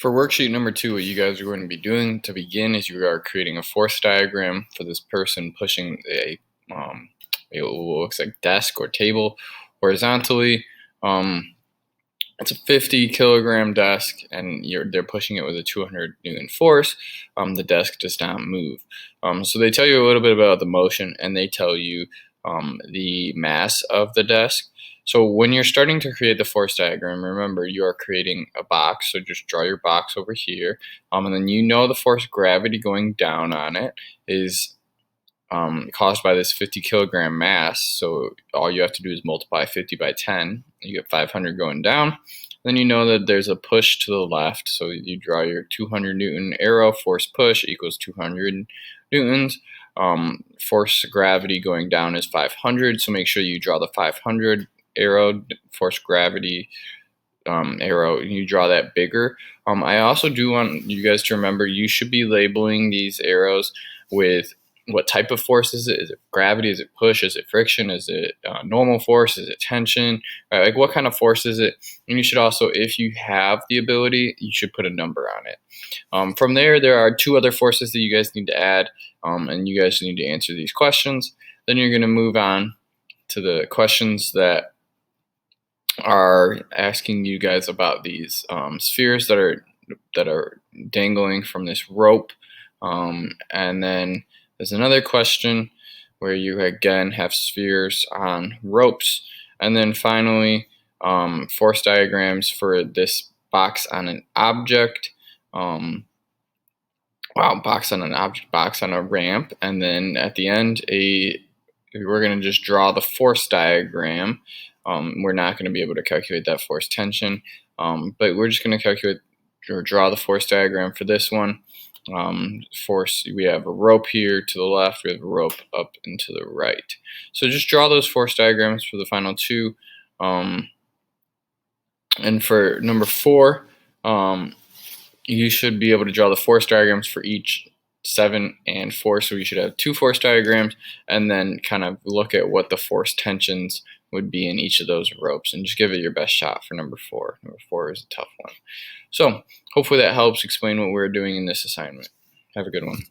For worksheet number 2, what you guys are going to be doing to begin is you are creating a force diagram for this person pushing it looks like desk or table horizontally. It's a 50 kilogram desk, and they're pushing it with a 200 Newton force. The desk does not move. So they tell you a little bit about the motion, and they tell you the mass of the desk. So when you're starting to create the force diagram, remember you are creating a box. So just draw your box over here, and then the force of gravity going down on it is caused by this 50 kilogram mass. So all you have to do is multiply 50 by 10. You get 500 going down. Then you know that there's a push to the left. So you draw your 200 Newton arrow, force push equals 200 Newtons. Force gravity going down is 500. So make sure you draw the 500 arrow, force gravity arrow, you draw that bigger. I also do want you guys to remember you should be labeling these arrows with what type of force is it? Is it gravity? Is it push? Is it friction? Is it normal force? Is it tension? Right, like what kind of force is it? And you should also, if you have the ability, you should put a number on it. From there are 2 other forces that you guys need to add, and you guys need to answer these questions. Then you're going to move on to the questions that are asking you guys about these spheres that are dangling from this rope, and then there's another question where you again have spheres on ropes, and then finally force diagrams for this box on an object. Box on an object, box on a ramp, and then at the end we're going to just draw the force diagram. We're not going to be able to calculate that force tension, but we're just going to calculate or draw the force diagram for this one. Force, we have a rope here to the left, we have a rope up and to the right. So just draw those force diagrams for the final 2. And for number 4, you should be able to draw the force diagrams for each 7 and 4. So you should have 2 force diagrams, and then kind of look at what the force tensions would be in each of those ropes, and just give it your best shot for number 4. Number 4 is a tough one. So hopefully that helps explain what we're doing in this assignment. Have a good one.